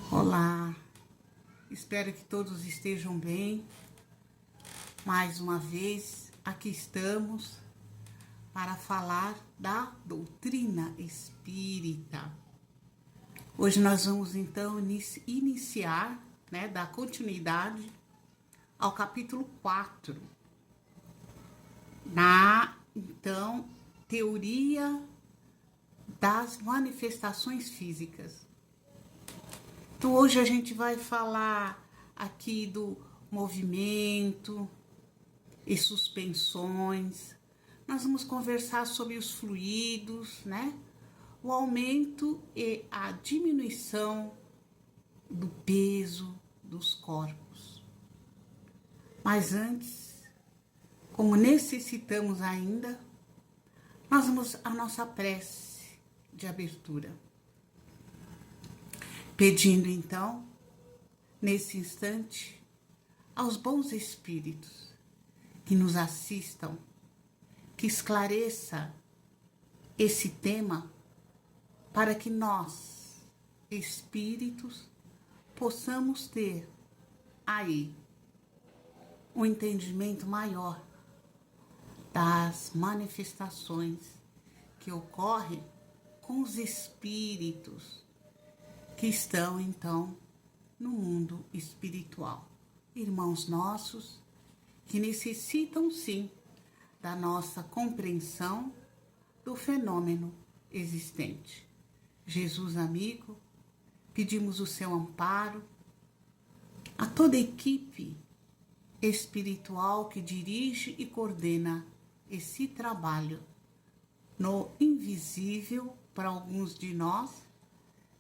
Olá, espero que todos estejam bem. Mais uma vez, aqui estamos para falar da doutrina espírita. Hoje nós vamos então iniciar, dar continuidade ao capítulo 4, então, teoria das manifestações físicas. Então, hoje a gente vai falar aqui do movimento e suspensões. Nós vamos conversar sobre os fluidos, o aumento e a diminuição do peso dos corpos. Mas antes, como necessitamos ainda, nós vamos à nossa prece de abertura. Pedindo então, nesse instante, aos bons espíritos que nos assistam, que esclareça esse tema para que nós, espíritos, possamos ter aí um entendimento maior das manifestações que ocorrem com os espíritos que estão, então, no mundo espiritual. Irmãos nossos que necessitam, sim, da nossa compreensão do fenômeno existente. Jesus amigo, pedimos o seu amparo a toda a equipe espiritual que dirige e coordena esse trabalho no invisível para alguns de nós,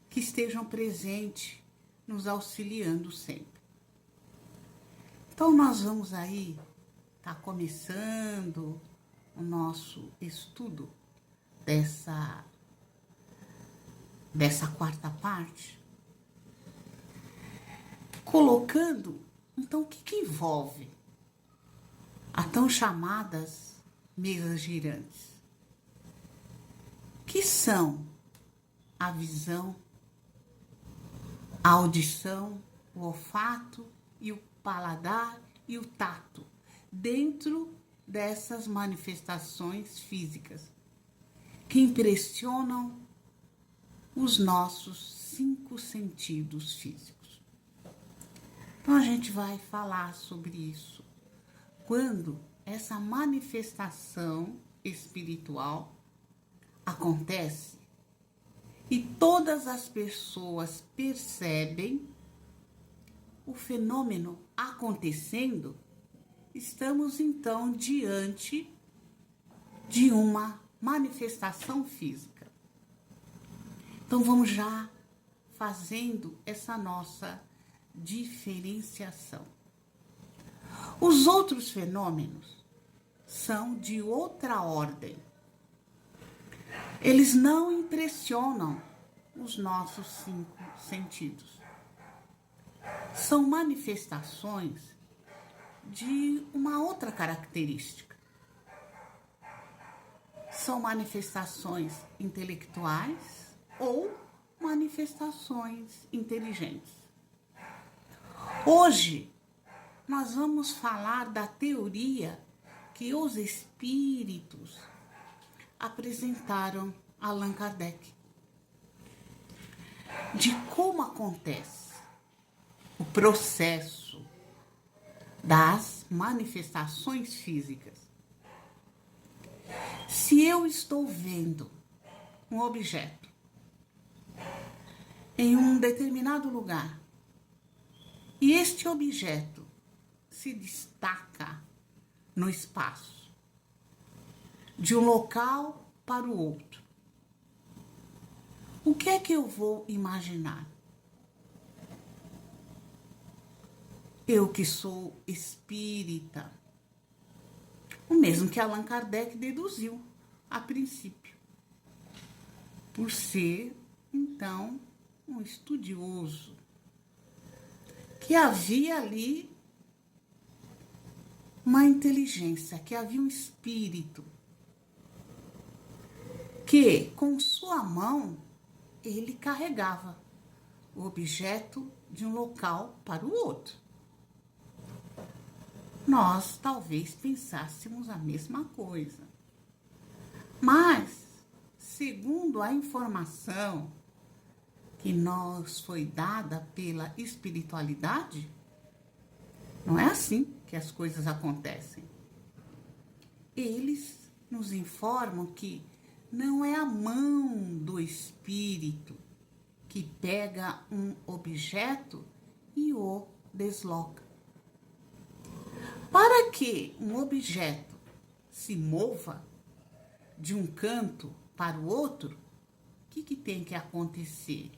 que estejam presentes, nos auxiliando sempre. Então, nós vamos aí, começando o nosso estudo dessa quarta parte, colocando, então, o que envolve a tão chamadas mesas girantes, que são a visão, a audição, o olfato e o paladar e o tato, dentro dessas manifestações físicas que impressionam os nossos 5 sentidos físicos. Então a gente vai falar sobre isso. Quando essa manifestação espiritual acontece, e todas as pessoas percebem o fenômeno acontecendo, estamos então diante de uma manifestação física. Então vamos já fazendo essa nossa diferenciação. Os outros fenômenos são de outra ordem. Eles não impressionam os nossos 5 sentidos. São manifestações de uma outra característica. São manifestações intelectuais ou manifestações inteligentes. Hoje, nós vamos falar da teoria que os espíritos apresentaram a Allan Kardec, de como acontece o processo das manifestações físicas. Se eu estou vendo um objeto em um determinado lugar e este objeto se destaca no espaço, de um local para o outro, o que é que eu vou imaginar? Eu que sou espírita, o mesmo que Allan Kardec deduziu a princípio, por ser, então, um estudioso, que havia ali uma inteligência, que havia um espírito, que com sua mão ele carregava o objeto de um local para o outro. Nós talvez pensássemos a mesma coisa. Mas, segundo a informação que nos foi dada pela espiritualidade, não é assim que as coisas acontecem. Eles nos informam que não é a mão do espírito que pega um objeto e o desloca. Para que um objeto se mova de um canto para o outro, o que tem que acontecer?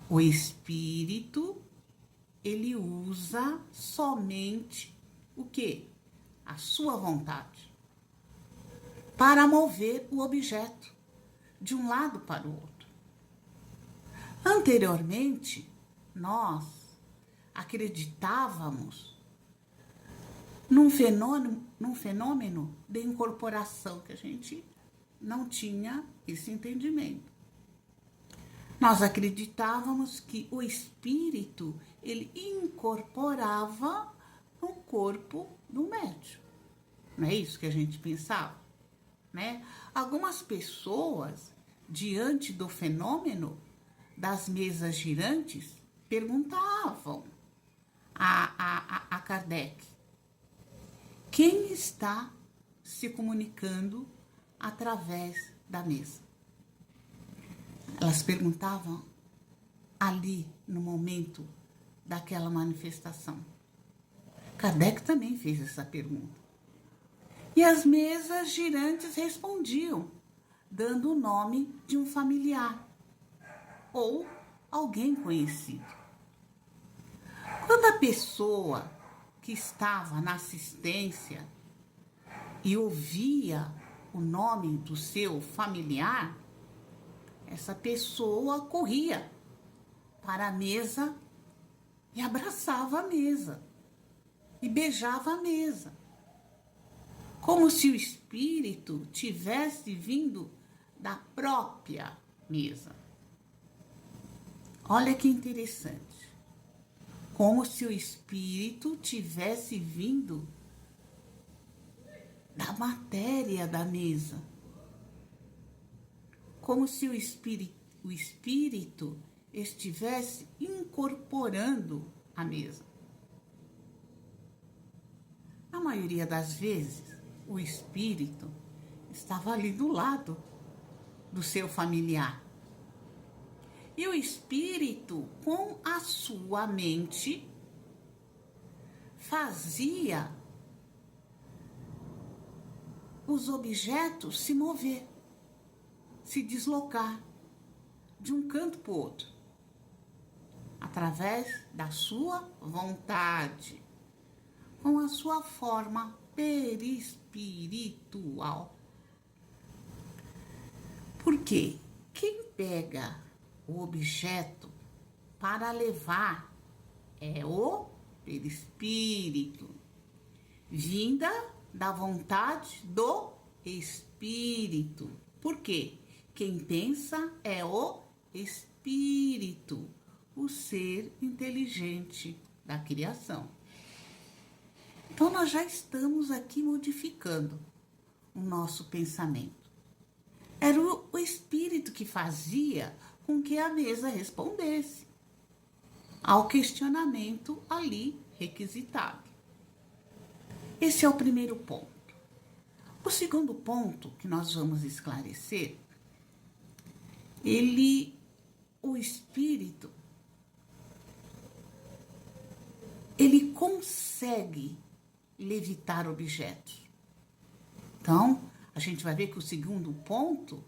O espírito, ele usa somente o quê? A sua vontade para mover o objeto de um lado para o outro. Anteriormente, nós acreditávamos num fenômeno de incorporação, que a gente não tinha esse entendimento. Nós acreditávamos que o espírito, ele incorporava no corpo do médium. Não é isso que a gente pensava, né? Algumas pessoas, diante do fenômeno das mesas girantes, perguntavam a Kardec: quem está se comunicando através da mesa? Elas perguntavam ali, no momento daquela manifestação. Kardec também fez essa pergunta. E as mesas girantes respondiam, dando o nome de um familiar ou alguém conhecido. Quando a pessoa que estava na assistência e ouvia o nome do seu familiar, essa pessoa corria para a mesa e abraçava a mesa e beijava a mesa, como se o espírito tivesse vindo da própria mesa. Olha que interessante. Como se o espírito tivesse vindo da matéria da mesa. Como se o espírito estivesse incorporando a mesa. Na maioria das vezes, o espírito estava ali do lado do seu familiar. E o espírito, com a sua mente, fazia os objetos se mover, se deslocar de um canto para o outro, através da sua vontade, com a sua forma perispiritual. Porque quem pega o objeto para levar é o perispírito, vinda da vontade do espírito. Por quê? Quem pensa é o espírito, o ser inteligente da criação. Então, nós já estamos aqui modificando o nosso pensamento. Era o espírito que fazia com que a mesa respondesse ao questionamento ali requisitado. Esse é o primeiro ponto. O segundo ponto que nós vamos esclarecer, o espírito, ele consegue levitar objetos. Então, a gente vai ver que o segundo ponto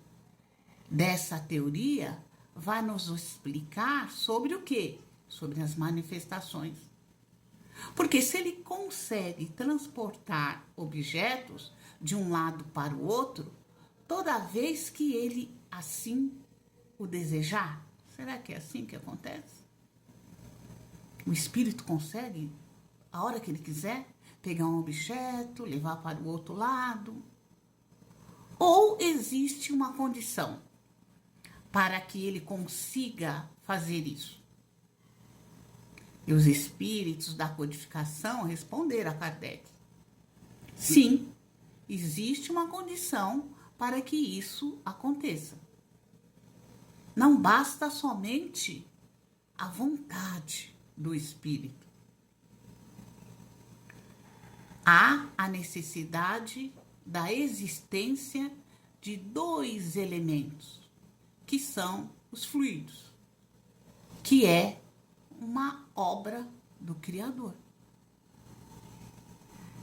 dessa teoria vai nos explicar sobre o quê? Sobre as manifestações. Porque se ele consegue transportar objetos de um lado para o outro, toda vez que ele assim o desejar, será que é assim que acontece? O espírito consegue, a hora que ele quiser, pegar um objeto, levar para o outro lado? Ou existe uma condição para que ele consiga fazer isso? E os espíritos da codificação responderam a Kardec: sim, existe uma condição para que isso aconteça. Não basta somente a vontade do espírito. Há a necessidade da existência de dois elementos, que são os fluidos, que é uma obra do Criador.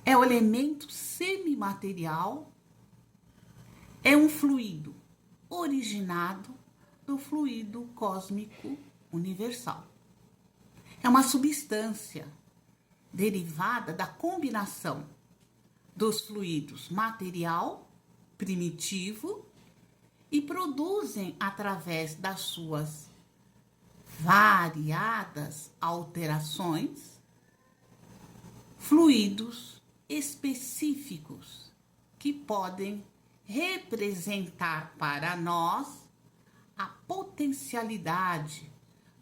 É o elemento semimaterial, é um fluido originado do fluido cósmico universal. É uma substância derivada da combinação dos fluidos material, primitivo, e produzem, através das suas variadas alterações, fluidos específicos que podem representar para nós a potencialidade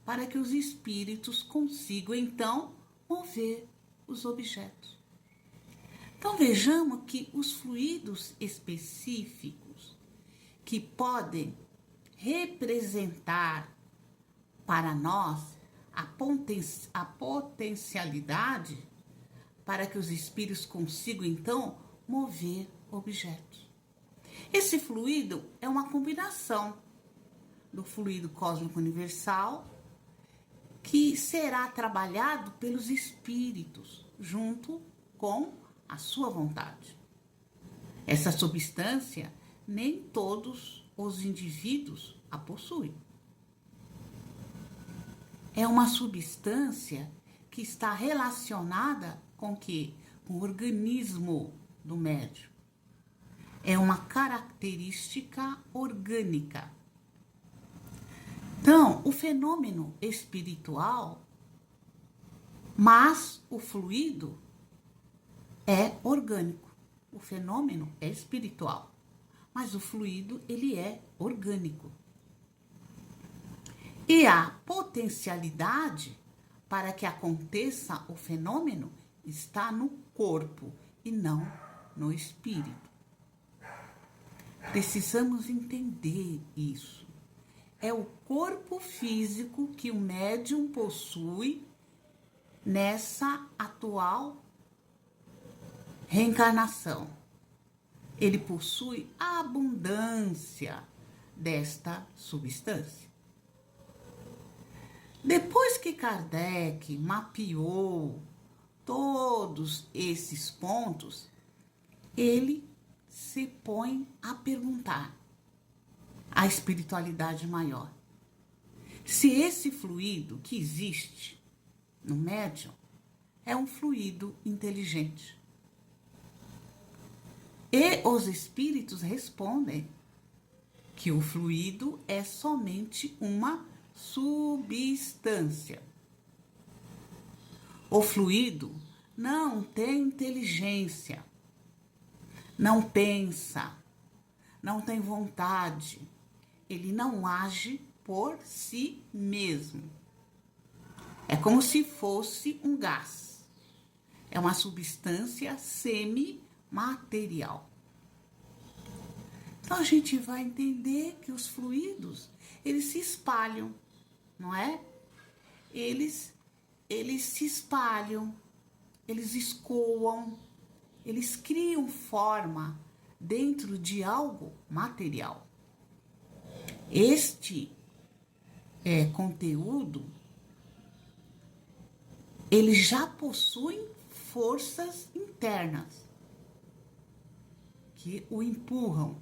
para que os espíritos consigam, então, mover os objetos. Então, vejamos que os fluidos específicos que podem representar para nós a potencialidade para que os espíritos consigam, então, mover objetos. Esse fluido é uma combinação do fluido cósmico universal, que será trabalhado pelos espíritos junto com a sua vontade. Essa substância, nem todos os indivíduos a possuem. É uma substância que está relacionada com que? Com o organismo do médium. É uma característica orgânica. Então, o fenômeno espiritual, mas o fluido é orgânico. O fenômeno é espiritual, mas o fluido, ele é orgânico. E a potencialidade para que aconteça o fenômeno está no corpo e não no espírito. Precisamos entender isso. É o corpo físico que o médium possui nessa atual reencarnação. Ele possui a abundância desta substância. Depois que Kardec mapeou todos esses pontos, ele se põe a perguntar à espiritualidade maior se esse fluido que existe no médium é um fluido inteligente. E os espíritos respondem que o fluido é somente uma substância. O fluido não tem inteligência, não pensa, não tem vontade, ele não age por si mesmo. É como se fosse um gás. É uma substância semimaterial. Então a gente vai entender que os fluidos, eles se espalham, não é? Eles se espalham, eles escoam, eles criam forma dentro de algo material. Este conteúdo, ele já possui forças internas que o empurram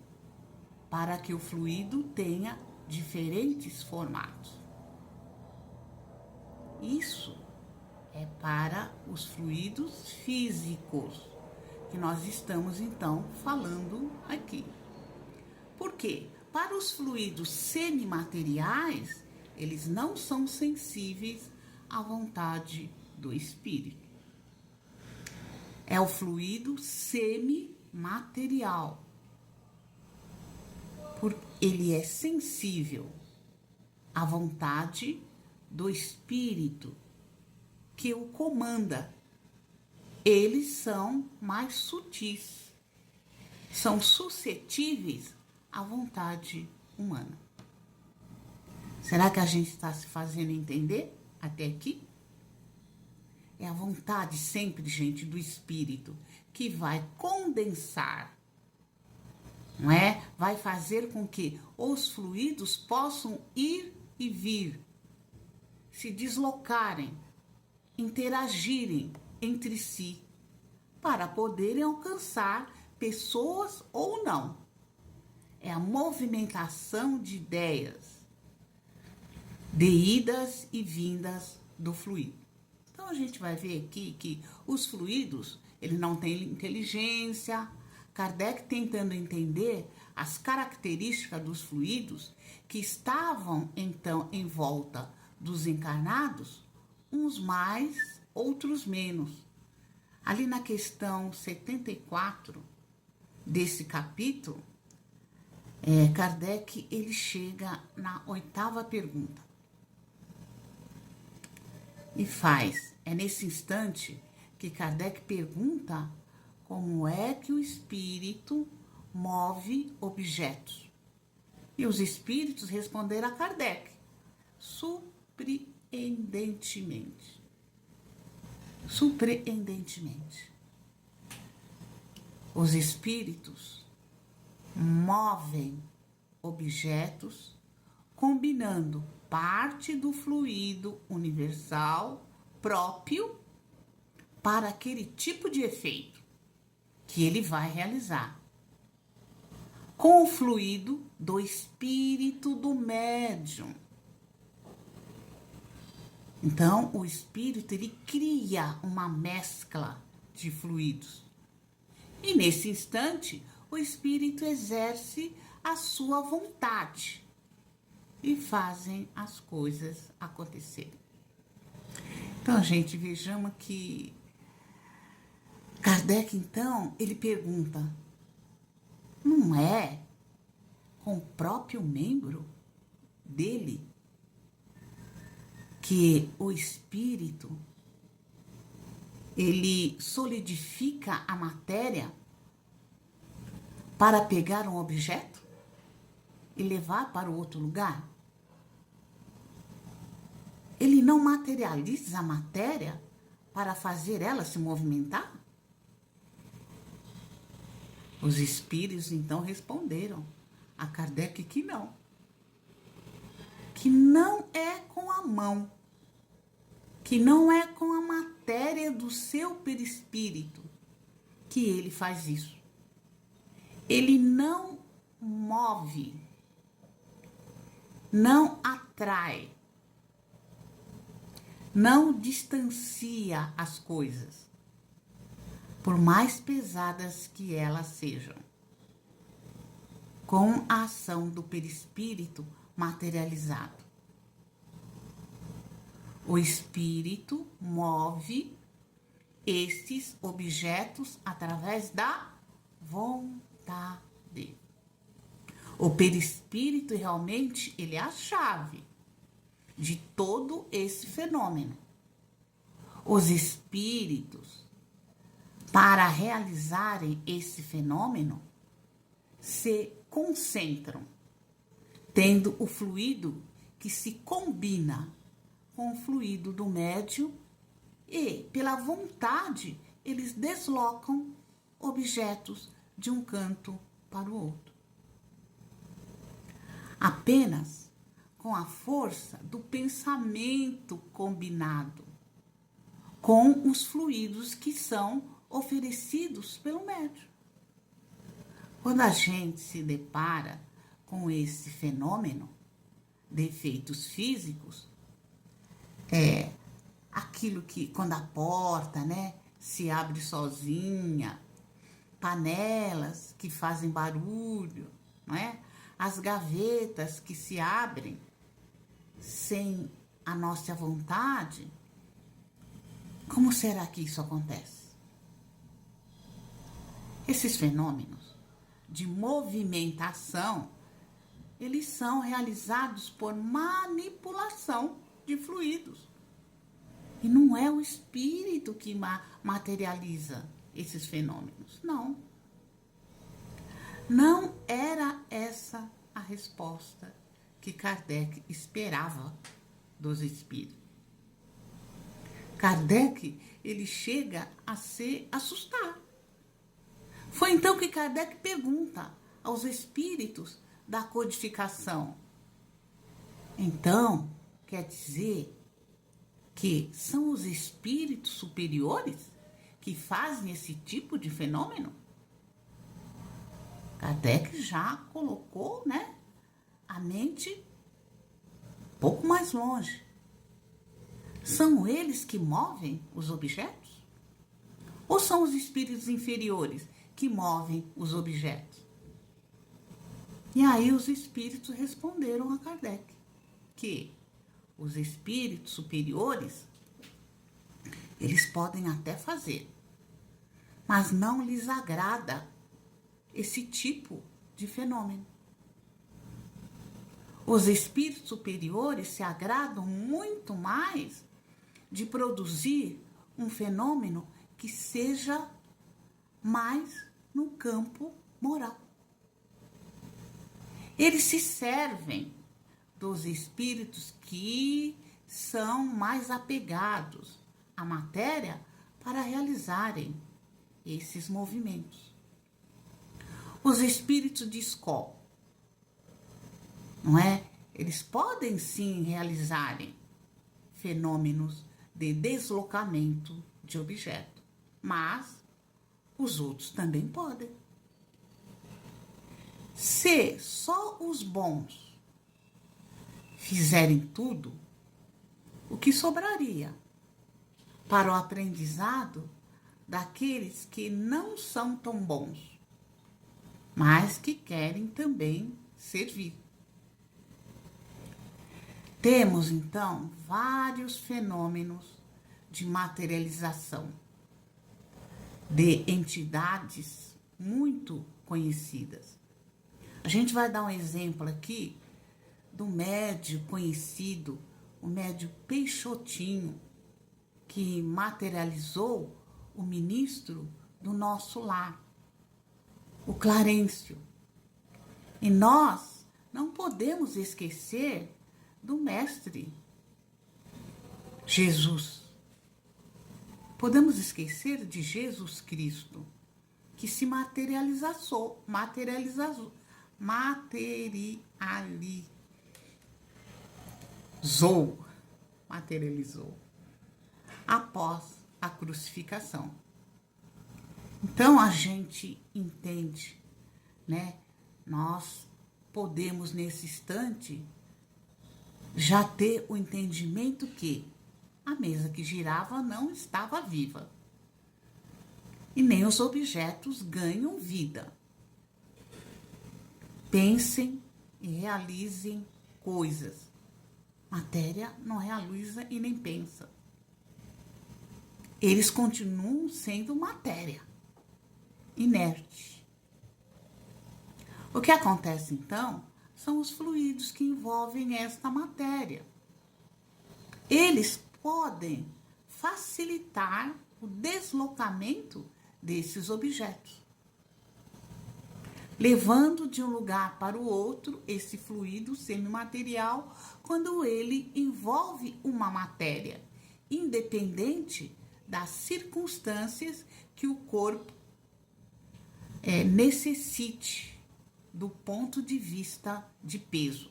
para que o fluido tenha diferentes formatos. Isso é para os fluidos físicos que nós estamos então falando aqui. Por quê? Para os fluidos semimateriais, eles não são sensíveis à vontade do espírito. É o fluido semimaterial. Ele é sensível à vontade do espírito. que o comanda. Eles são mais sutis, são suscetíveis à vontade humana. Será que a gente está se fazendo entender até aqui? É a vontade sempre, gente, do espírito que vai condensar, não é? Vai fazer com que os fluidos possam ir e vir, se deslocarem, interagirem entre si, para poderem alcançar pessoas ou não. É a movimentação de ideias, de idas e vindas do fluido. Então a gente vai ver aqui que os fluidos, eles não têm inteligência. Kardec tentando entender as características dos fluidos que estavam então em volta dos encarnados, uns mais, outros menos. Ali na questão 74 desse capítulo, Kardec ele chega na 8ª pergunta e faz. É nesse instante que Kardec pergunta como é que o espírito move objetos. E os espíritos responderam a Kardec: surpreendentemente. Surpreendentemente. Os espíritos movem objetos combinando parte do fluido universal próprio para aquele tipo de efeito que ele vai realizar, com o fluido do espírito do médium. Então, o espírito ele cria uma mescla de fluidos. E nesse instante, o espírito exerce a sua vontade e fazem as coisas acontecerem. Então, gente, vejamos que Kardec, então, ele pergunta: não é com o próprio membro dele que o espírito ele solidifica a matéria para pegar um objeto e levar para o outro lugar? Ele não materializa a matéria para fazer ela se movimentar? Os espíritos então responderam a Kardec que não é com a mão, que não é com a matéria do seu perispírito que ele faz isso. Ele não move, não atrai, não distancia as coisas, por mais pesadas que elas sejam, com a ação do perispírito materializado. O espírito move estes objetos através da vontade. O perispírito realmente ele é a chave de todo esse fenômeno. Os espíritos, para realizarem esse fenômeno, se concentram, tendo o fluido que se combina com o fluido do médium e, pela vontade, eles deslocam objetos de um canto para o outro. Apenas com a força do pensamento combinado com os fluidos que são oferecidos pelo médium. Quando a gente se depara com esse fenômeno de efeitos físicos, aquilo que, quando a porta, se abre sozinha, panelas que fazem barulho, as gavetas que se abrem sem a nossa vontade, como será que isso acontece? Esses fenômenos de movimentação, eles são realizados por manipulação de fluidos. E não é o espírito que materializa esses fenômenos. Não. Não era essa a resposta que Kardec esperava dos espíritos. Kardec, ele chega a se assustar. Foi então que Kardec pergunta aos espíritos da codificação. Então, quer dizer que são os espíritos superiores que fazem esse tipo de fenômeno? Kardec já colocou, né, a mente um pouco mais longe. São eles que movem os objetos? Ou são os espíritos inferiores que movem os objetos? E aí os espíritos responderam a Kardec que os espíritos superiores, eles podem até fazer, mas não lhes agrada esse tipo de fenômeno. Os espíritos superiores se agradam muito mais de produzir um fenômeno que seja mais no campo moral. Eles se servem dos espíritos que são mais apegados à matéria para realizarem esses movimentos. Os espíritos de escola, não é? Eles podem sim realizarem fenômenos de deslocamento de objeto, mas os outros também podem. Se só os bons fizerem tudo, o que sobraria para o aprendizado daqueles que não são tão bons, mas que querem também servir? Temos, então, vários fenômenos de materialização de entidades muito conhecidas. A gente vai dar um exemplo aqui do médium conhecido, o médium Peixotinho, que materializou o ministro do nosso lar, o Clarencio. E nós não podemos esquecer do mestre Jesus. Podemos esquecer de Jesus Cristo, que se materializou após a crucificação. Então a gente entende, né? Nós podemos nesse instante já ter o entendimento que a mesa que girava não estava viva e nem os objetos ganham vida. Pensem e realizem coisas. Matéria não realiza e nem pensa. Eles continuam sendo matéria, inerte. O que acontece então são os fluidos que envolvem esta matéria. Eles podem facilitar o deslocamento desses objetos, levando de um lugar para o outro esse fluido semimaterial quando ele envolve uma matéria, independente das circunstâncias que o corpo necessite do ponto de vista de peso.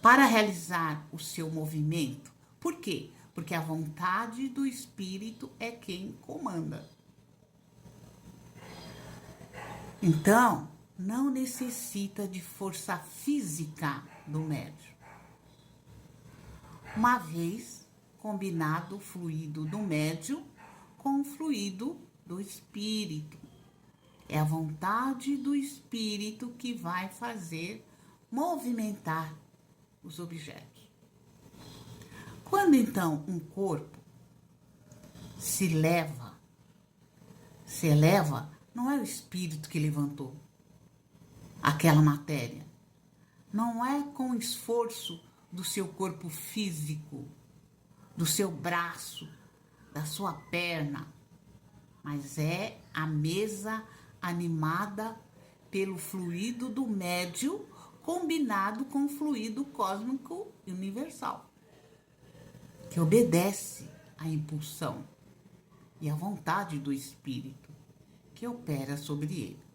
Para realizar o seu movimento. Por quê? Porque a vontade do espírito é quem comanda. Então, não necessita de força física do médium. Uma vez combinado o fluido do médium com o fluido do espírito. É a vontade do espírito que vai fazer movimentar os objetos. Quando então um corpo se eleva, não é o espírito que levantou aquela matéria. Não é com esforço do seu corpo físico, do seu braço, da sua perna, mas é a mesa animada pelo fluido do médio combinado com o fluido cósmico universal, que obedece à impulsão e à vontade do espírito que opera sobre ele.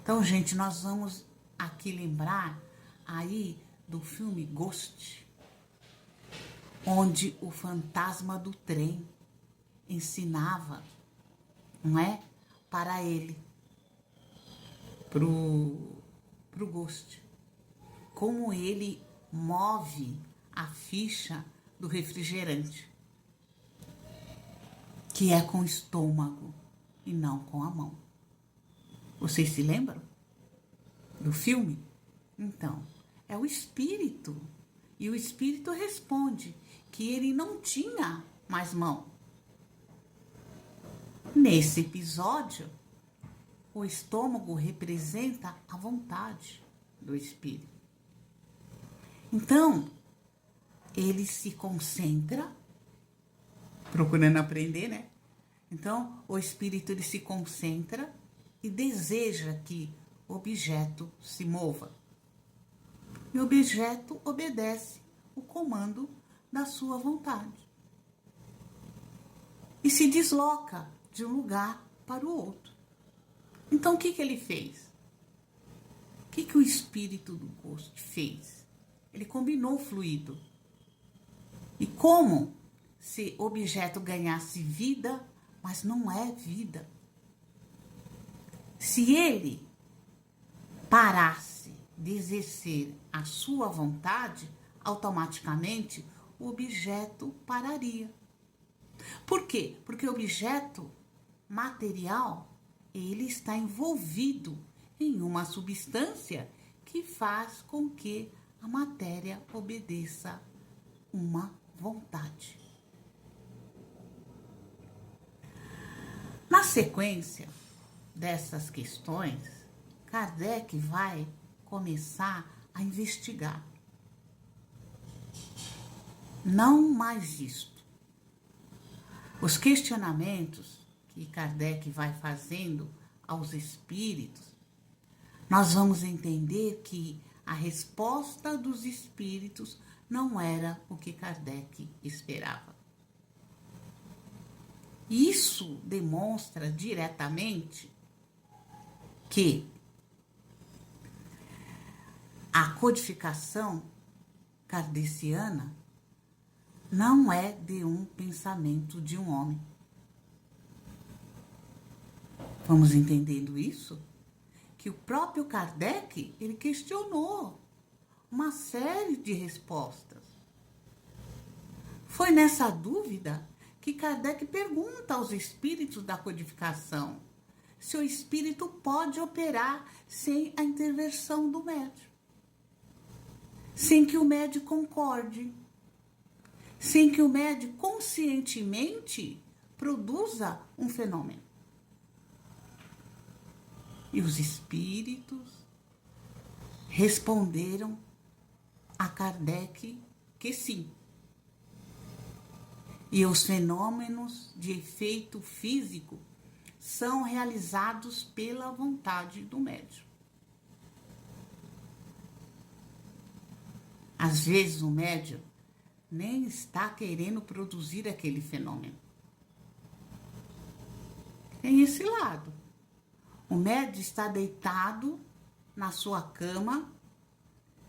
Então, gente, nós vamos aqui lembrar aí do filme Ghost, onde o fantasma do trem ensinava, não é, para ele, pro Ghost, como ele move a ficha do refrigerante, que é com o estômago e não com a mão. Vocês se lembram do filme? Então, é o espírito. E o espírito responde que ele não tinha mais mão. Nesse episódio, o estômago representa a vontade do espírito. Então, ele se concentra, procurando aprender, né? Então, o espírito ele se concentra e deseja que o objeto se mova. E o objeto obedece o comando da sua vontade. E se desloca de um lugar para o outro. Então, o que ele fez? O que o espírito do Ghost fez? Ele combinou o fluido. E como se o objeto ganhasse vida, mas não é vida. Se ele parasse de exercer a sua vontade, automaticamente o objeto pararia. Por quê? Porque o objeto material, ele está envolvido em uma substância que faz com que a matéria obedeça uma vontade. Na sequência dessas questões, Kardec vai começar a investigar. Não mais isto. Os questionamentos que Kardec vai fazendo aos espíritos, nós vamos entender que a resposta dos espíritos não era o que Kardec esperava. Isso demonstra diretamente que a codificação kardeciana não é de um pensamento de um homem. Vamos entendendo isso? Que o próprio Kardec, ele questionou uma série de respostas. Foi nessa dúvida que Kardec pergunta aos espíritos da codificação se o espírito pode operar sem a intervenção do médium, sem que o médium concorde, sem que o médium conscientemente produza um fenômeno. E os espíritos responderam a Kardec que sim. E os fenômenos de efeito físico são realizados pela vontade do médium. Às vezes o médium nem está querendo produzir aquele fenômeno. Tem esse lado. O médium está deitado na sua cama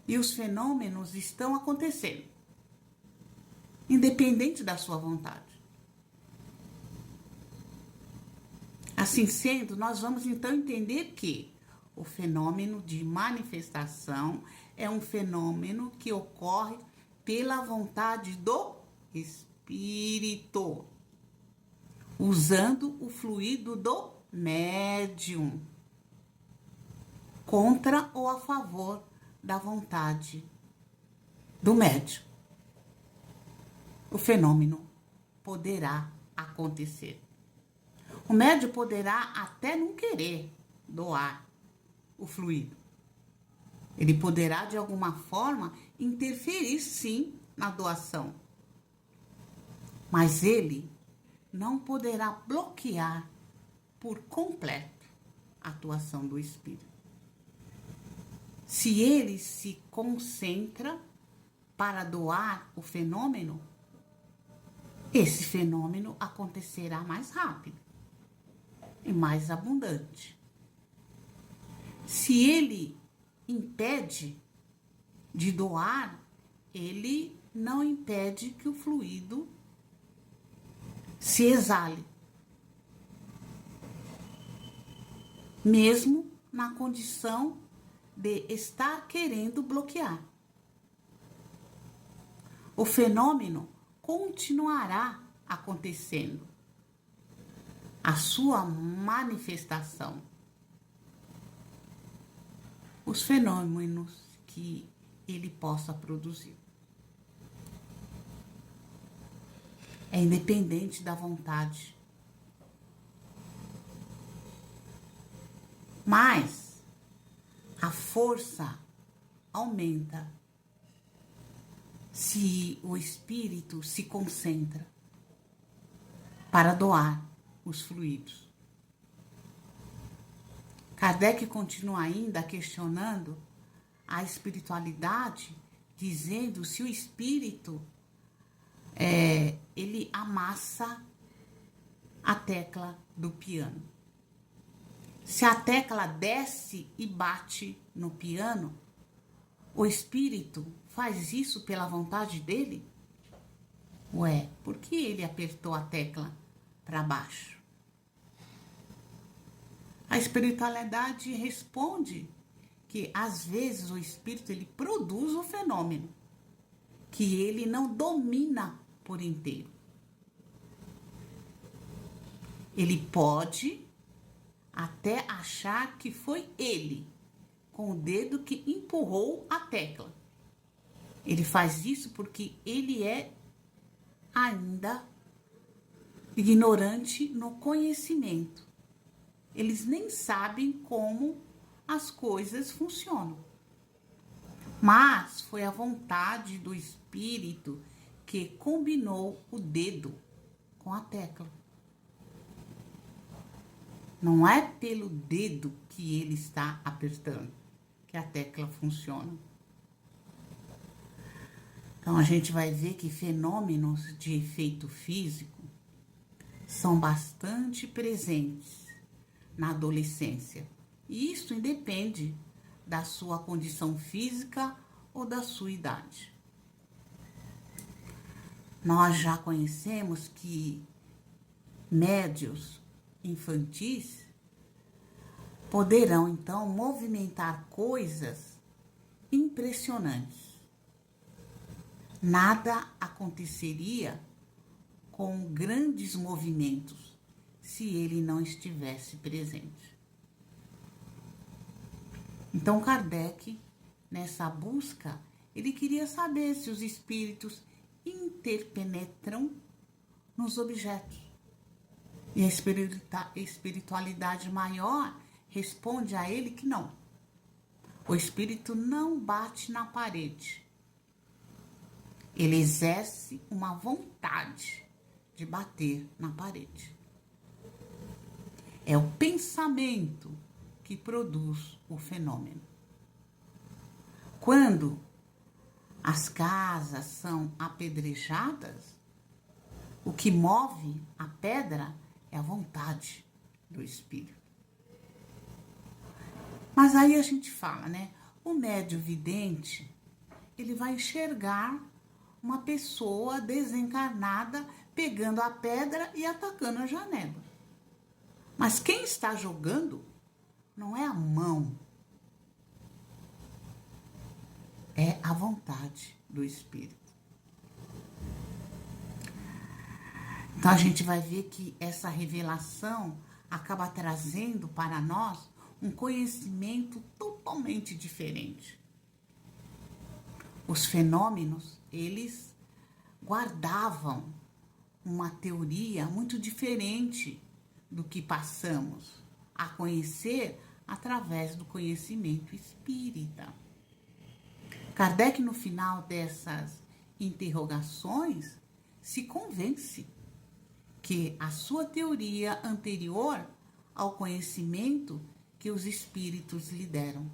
e os fenômenos estão acontecendo, independente da sua vontade. Assim sendo, nós vamos então entender que o fenômeno de manifestação é um fenômeno que ocorre pela vontade do espírito, usando o fluido do médium, contra ou a favor da vontade do médium. O fenômeno poderá acontecer. O médium poderá até não querer doar o fluido, Ele poderá, de alguma forma, interferir, sim, na doação. Mas ele não poderá bloquear por completo a atuação do espírito. Se ele se concentra para doar o fenômeno, esse fenômeno acontecerá mais rápido e mais abundante. Se ele impede de doar, ele não impede que o fluido se exale, mesmo na condição de estar querendo bloquear. O fenômeno continuará acontecendo, a sua manifestação. Os fenômenos que ele possa produzir. É independente da vontade. Mas a força aumenta se o espírito se concentra para doar os fluidos. Kardec continua ainda questionando a espiritualidade, dizendo se o espírito ele amassa a tecla do piano. Se a tecla desce e bate no piano, o espírito faz isso pela vontade dele? Ué, por que ele apertou a tecla para baixo? A espiritualidade responde que às vezes o espírito ele produz o fenômeno, que ele não domina por inteiro. Ele pode até achar que foi ele, com o dedo, que empurrou a tecla. Ele faz isso porque ele é ainda ignorante no conhecimento. Eles nem sabem como as coisas funcionam. Mas foi a vontade do espírito que combinou o dedo com a tecla. Não é pelo dedo que ele está apertando que a tecla funciona. Então a gente vai ver que fenômenos de efeito físico são bastante presentes na adolescência. E isso independe da sua condição física ou da sua idade. Nós já conhecemos que médiuns infantis poderão então movimentar coisas impressionantes. Nada aconteceria com grandes movimentos se ele não estivesse presente. Então Kardec, nessa busca, ele queria saber se os espíritos interpenetram nos objetos. E a espiritualidade maior responde a ele que não. O espírito não bate na parede. Ele exerce uma vontade de bater na parede. É o pensamento que produz o fenômeno. Quando as casas são apedrejadas, o que move a pedra é a vontade do espírito. Mas aí a gente fala, né? O médium vidente, ele vai enxergar uma pessoa desencarnada pegando a pedra e atacando a janela. Mas quem está jogando não é a mão, é a vontade do espírito. Então a gente vai ver que essa revelação acaba trazendo para nós um conhecimento totalmente diferente. Os fenômenos, eles guardavam uma teoria muito diferente do que passamos a conhecer através do conhecimento espírita. Kardec, no final dessas interrogações, se convence que a sua teoria anterior ao conhecimento que os espíritos lhe deram.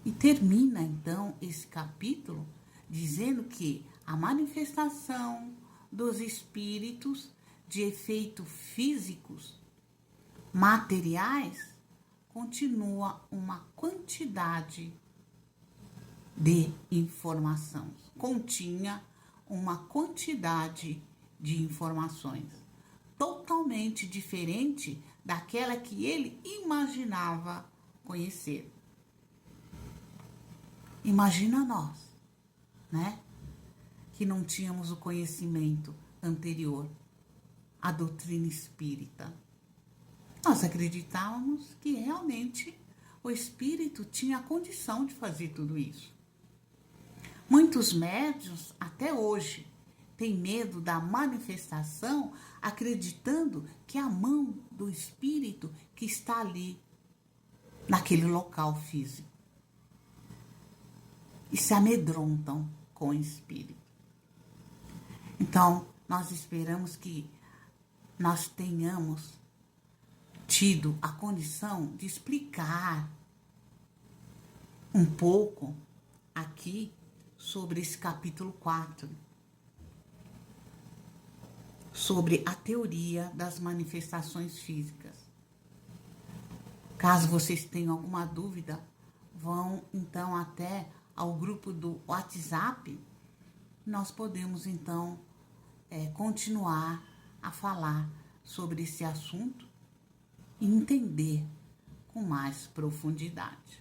E termina, então, esse capítulo dizendo que a manifestação dos espíritos de efeitos físicos, materiais, continua uma quantidade de informação. Continha uma quantidade de informações totalmente diferente daquela que ele imaginava conhecer. Imagina nós, né? Que não tínhamos o conhecimento anterior à doutrina espírita. Nós acreditávamos que realmente o espírito tinha a condição de fazer tudo isso. Muitos médiuns, até hoje, têm medo da manifestação, acreditando que é a mão do espírito que está ali, naquele local físico. E se amedrontam com o espírito. Então, nós esperamos que nós tenhamos tido a condição de explicar um pouco aqui sobre esse capítulo 4, sobre a teoria das manifestações físicas. Caso vocês tenham alguma dúvida, vão então até ao grupo do WhatsApp, nós podemos então continuar a falar sobre esse assunto e entender com mais profundidade.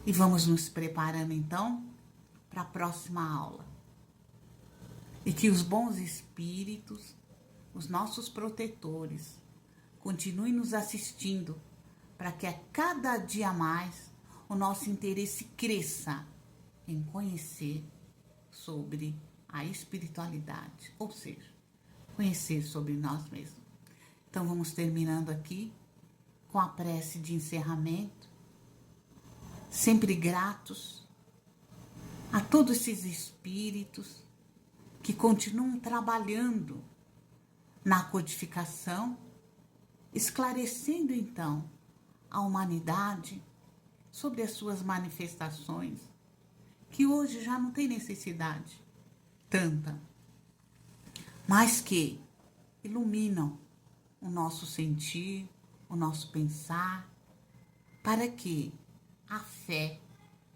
E vamos nos preparando então para a próxima aula. E que os bons espíritos, os nossos protetores, continuem nos assistindo para que a cada dia mais o nosso interesse cresça em conhecer sobre a espiritualidade, ou seja, conhecer sobre nós mesmos. Então vamos terminando aqui com a prece de encerramento, sempre gratos a todos esses espíritos que continuam trabalhando na codificação, esclarecendo então a humanidade sobre as suas manifestações, que hoje já não tem necessidade tanta, mas que iluminam o nosso sentir, o nosso pensar, para que a fé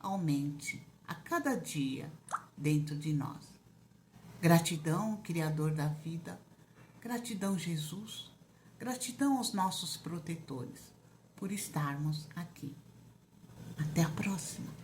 aumente a cada dia dentro de nós. Gratidão, Criador da vida, gratidão, Jesus, gratidão aos nossos protetores por estarmos aqui. Até a próxima.